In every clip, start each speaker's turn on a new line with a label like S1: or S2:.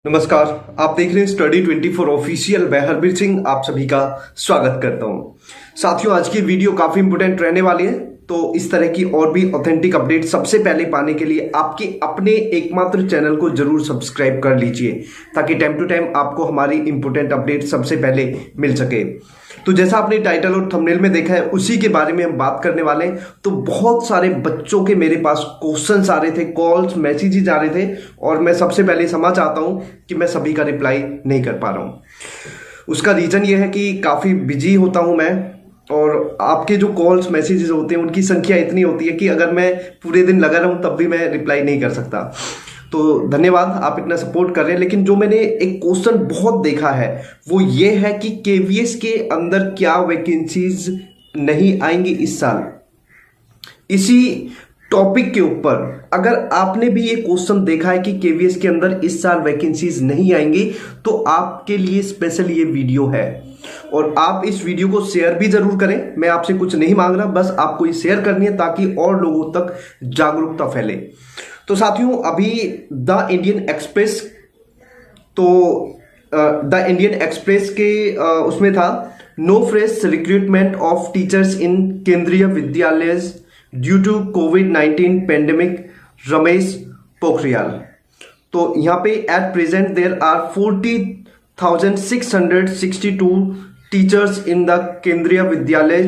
S1: नमस्कार, आप देख रहे हैं स्टडी 24 ऑफिशियल। मैं हरबीर सिंह आप सभी का स्वागत करता हूं। साथियों, आज की वीडियो काफी इंपोर्टेंट रहने वाली है, तो इस तरह की और भी ऑथेंटिक अपडेट सबसे पहले पाने के लिए आपके अपने एकमात्र चैनल को जरूर सब्सक्राइब कर लीजिए, ताकि टाइम टू टाइम आपको हमारी इंपोर्टेंट अपडेट सबसे पहले मिल सके। तो जैसा आपने टाइटल और थंबनेल में देखा है, उसी के बारे में हम बात करने वाले हैं। तो बहुत सारे बच्चों के मेरे पास क्वेश्चंस आ रहे थे, कॉल्स मैसेजेस आ रहे थे, और मैं सबसे पहले क्षमा चाहता हूं कि मैं सभी का रिप्लाई नहीं कर पा रहा हूं। उसका रीजन ये है कि काफी बिजी होता हूं मैं, और आपके जो कॉल्स मैसेजेस होते हैं उनकी संख्या इतनी होती है कि अगर मैं पूरे दिन लगा रहूं तब भी मैं रिप्लाई नहीं कर सकता। तो धन्यवाद, आप इतना सपोर्ट कर रहे हैं। लेकिन जो मैंने एक क्वेश्चन बहुत देखा है वो ये है कि केवीएस के अंदर क्या वैकेंसीज नहीं आएंगी इस साल। इसी टॉपिक के ऊपर अगर आपने भी ये क्वेश्चन देखा है कि केवीएस के अंदर इस साल वैकेंसीज नहीं आएंगी, तो आपके लिए स्पेशल ये वीडियो है। और आप इस वीडियो को शेयर भी जरूर करें। मैं आपसे कुछ नहीं मांग रहा, बस आपको ये शेयर करनी है ताकि और लोगों तक जागरूकता फैले। तो साथियों, अभी द इंडियन एक्सप्रेस, तो द इंडियन एक्सप्रेस के उसमें था, no fresh recruitment of teachers in Kendriya Vidyalaya due to कोविड-19 पेंडेमिक, रमेश पोखरियाल। तो यहां पे at present there are 40,662 teachers in the Kendriya Vidyalaya,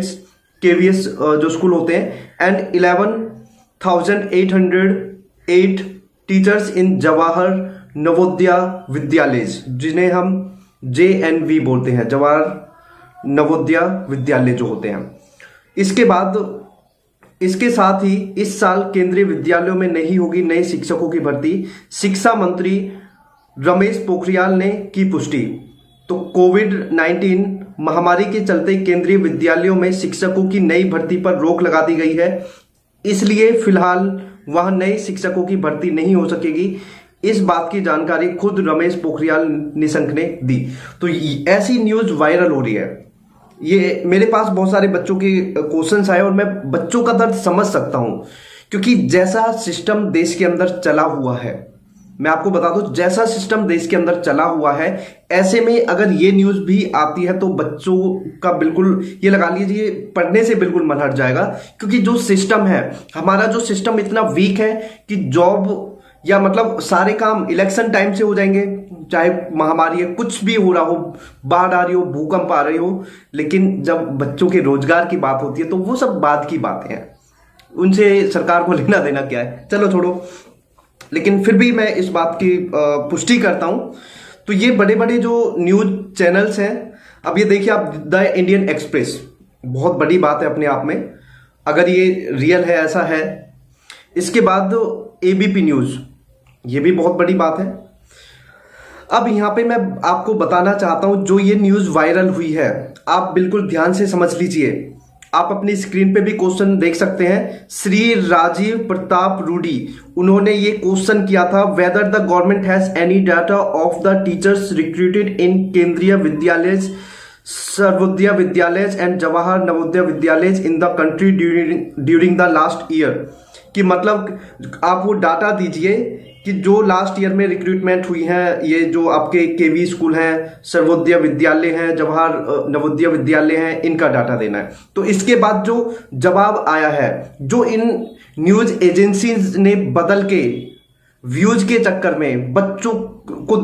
S1: KVS जो स्कूल होते हैं, and 11,808 teachers in Jawahar Navodaya Vidyalaya, जिन्हें हम JNV बोलते हैं, जवाहर नवोदय विद्यालय जो होते हैं। इसके बाद इसके साथ ही इस साल केंद्रीय विद्यालयों में नहीं होगी नए शिक्षकों की भर्ती, शिक्षा मंत्री रमेश पोखरियाल ने की पुष्टि। तो कोविड-19 महामारी के चलते केंद्रीय विद्यालयों में शिक्षकों की नई भर्ती पर रोक लगा दी गई है, इसलिए फिलहाल वहां नए शिक्षकों की भर्ती नहीं हो सकेगी। इस बात की जानकारी खुद रमेश पोखरियाल निशंक ने दी। तो ऐसी न्यूज वायरल हो रही है। ये मेरे पास बहुत सारे बच्चों के क्वेश्चंस आए और मैं बच्चों का दर्द समझ सकता हूं, क्योंकि जैसा सिस्टम देश के अंदर चला हुआ है, मैं आपको बता दूं, जैसा सिस्टम देश के अंदर चला हुआ है, ऐसे में अगर ये न्यूज भी आती है तो बच्चों का बिल्कुल, ये लगा लीजिए, पढ़ने से बिल्कुल मन हट जाएगा। क्योंकि जो सिस्टम है, हमारा जो सिस्टम इतना वीक है कि जॉब या मतलब सारे काम इलेक्शन टाइम से हो जाएंगे, चाहे महामारी है, कुछ भी हो रहा हो, बाढ़ आ रही हो, भूकंप आ रही हो, लेकिन जब बच्चों के रोजगार की बात होती है तो वो सब बाद की बातें हैं, उनसे सरकार को लेना देना क्या है, चलो छोड़ो। लेकिन फिर भी मैं इस बात की पुष्टि करता हूं। तो ये बड़े बड़े जो न्यूज चैनल्स हैं, अब ये देखिए आप, द इंडियन एक्सप्रेस, बहुत बड़ी बात है अपने आप में अगर ये रियल है, ऐसा है। इसके बाद ABP न्यूज, ये भी बहुत बड़ी बात है। अब यहां पे मैं आपको बताना चाहता हूं, जो ये न्यूज वायरल हुई है, आप बिल्कुल ध्यान से समझ लीजिए। आप अपनी स्क्रीन पे भी क्वेश्चन देख सकते हैं। श्री राजीव प्रताप रूडी, उन्होंने ये क्वेश्चन किया था, whether the government has any data of the teachers recruited इन केंद्रीय विद्यालय, सर्वोदय विद्यालय एंड जवाहर नवोदय विद्यालय in the country during the last year. कि मतलब आप वो डाटा दीजिए कि जो लास्ट ईयर में रिक्रूटमेंट हुई है, ये जो आपके केवी स्कूल हैं, सर्वोदय विद्यालय हैं, जवाहर नवोदय विद्यालय हैं, इनका डाटा देना है। तो इसके बाद जो जवाब आया है, जो इन न्यूज एजेंसीज ने बदल के व्यूज के चक्कर में बच्चों को,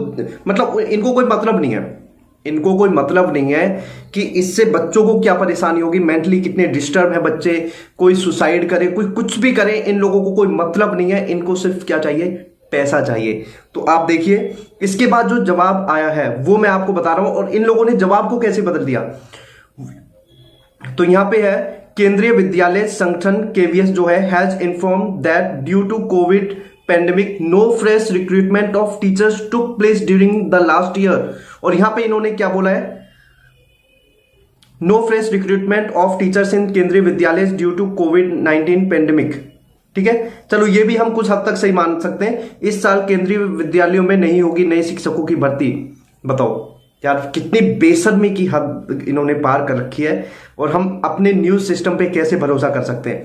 S1: मतलब इनको कोई मतलब नहीं है, इनको कोई मतलब नहीं है कि इससे बच्चों को क्या परेशानी होगी, मेंटली कितने डिस्टर्ब है बच्चे, कोई सुसाइड करे, कोई कुछ भी करे, इन लोगों को कोई मतलब नहीं है। इनको सिर्फ क्या चाहिए, पैसा चाहिए। तो आप देखिए, इसके बाद जो जवाब आया है वो मैं आपको बता रहा हूं, और इन लोगों ने जवाब को कैसे बदल दिया। तो यहां पे है, केंद्रीय विद्यालय संगठन केवीएस जो है, has inform that due to covid pandemic no fresh recruitment of teachers took place during the last year. और यहां पे इन्होंने क्या बोला है, no fresh recruitment of teachers in Kendriya Vidyalaya due to कोविड-19 पेंडेमिक। ठीक है, चलो ये भी हम कुछ हद तक सही मान सकते हैं। इस साल केंद्रीय विद्यालयों में नहीं होगी नए शिक्षकों की भर्ती। बताओ यार, कितनी बेशर्मी की हद इन्होंने पार कर रखी है, और हम अपने न्यूज सिस्टम पे कैसे भरोसा कर सकते हैं।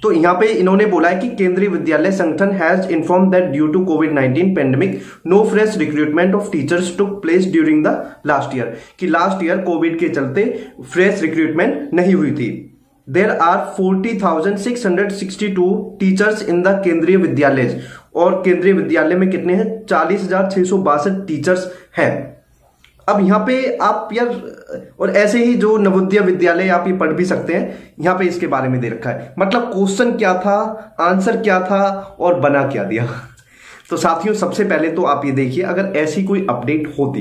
S1: तो यहाँ पे इन्होंने बोला है कि Kendriya Vidyalaya Sangathan has inform that due to कोविड-19 pandemic no fresh recruitment of teachers took place during the last year, कि लास्ट ईयर कोविड के चलते फ्रेश रिक्रूटमेंट नहीं हुई थी। There are 40,662 teachers in the Kendriya Vidyalaya, और केंद्रीय विद्यालय में कितने हैं? 40,662 टीचर्स हैं। अब यहाँ पे आप यार, और ऐसे ही जो नवोदय विद्यालय आप ये पढ़ भी सकते हैं, यहाँ पे इसके बारे में दे रखा है, मतलब क्वेश्चन क्या था, आंसर क्या था और बना क्या दिया। तो साथियों सबसे पहले तो आप ये देखिए, अगर ऐसी कोई अपडेट होती,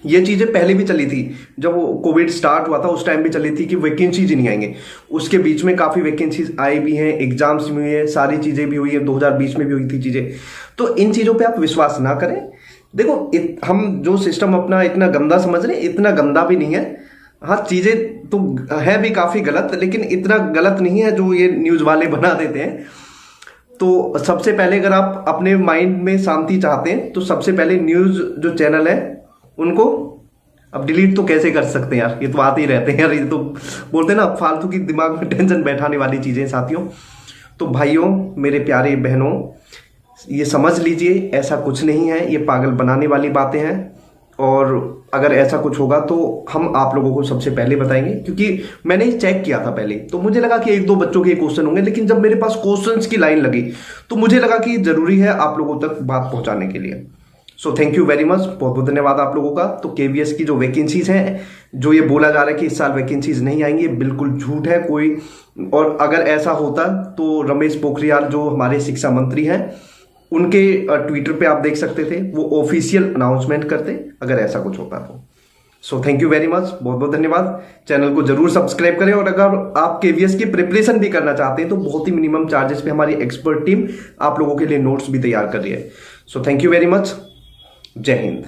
S1: ये चीजें पहले भी चली थी, जब कोविड स्टार्ट हुआ था उस टाइम भी चली थी कि वैकेंसीज ही नहीं आएंगे, उसके बीच में काफी वैकेंसीज आई भी हैं, एग्जाम्स भी हुए हैं, सारी चीजें भी हुई है, 2020 में भी हुई थी चीजें। तो इन चीजों पे आप विश्वास ना करें। देखो हम जो सिस्टम अपना इतना गंदा समझ रहे हैं, इतना गंदा भी नहीं है। हाँ, चीजें तो है भी काफी गलत, लेकिन इतना गलत नहीं है जो ये न्यूज वाले बना देते हैं। तो सबसे पहले अगर आप अपने माइंड में शांति चाहते हैं तो सबसे पहले न्यूज जो चैनल है उनको अब डिलीट तो कैसे कर सकते हैं यार, ये तो आते ही रहते हैं यार, ये तो बोलते हैं ना फालतू की दिमाग में टेंशन बैठाने वाली चीजें साथियों। तो भाइयों, मेरे प्यारे बहनों, ये समझ लीजिए ऐसा कुछ नहीं है, ये पागल बनाने वाली बातें हैं, और अगर ऐसा कुछ होगा तो हम आप लोगों को सबसे पहले बताएंगे, क्योंकि मैंने चेक किया था पहले, तो मुझे लगा कि 1-2 बच्चों के क्वेश्चन होंगे, लेकिन जब मेरे पास क्वेश्चंस की लाइन लगी तो मुझे लगा कि जरूरी है आप लोगों तक बात पहुंचाने के लिए। So thank you very much, बहुत बहुत धन्यवाद आप लोगों का। तो केवीएस की जो वैकेंसीज हैं, जो ये बोला जा रहा है कि इस साल वैकेंसीज नहीं आएंगी, बिल्कुल झूठ है कोई। और अगर ऐसा होता तो रमेश पोखरियाल जो हमारे शिक्षा मंत्री हैं, उनके ट्विटर पे आप देख सकते थे, वो ऑफिशियल अनाउंसमेंट करते अगर ऐसा कुछ होता तो। So thank you very much, बहुत बहुत धन्यवाद। चैनल को जरूर सब्सक्राइब करें, और अगर आप केवीएस की प्रिपरेशन भी करना चाहते हैं तो बहुत ही मिनिमम चार्जेस पे हमारी एक्सपर्ट टीम आप लोगों के लिए नोट्स भी तैयार कर रही है। So thank you very much, जय हिंद।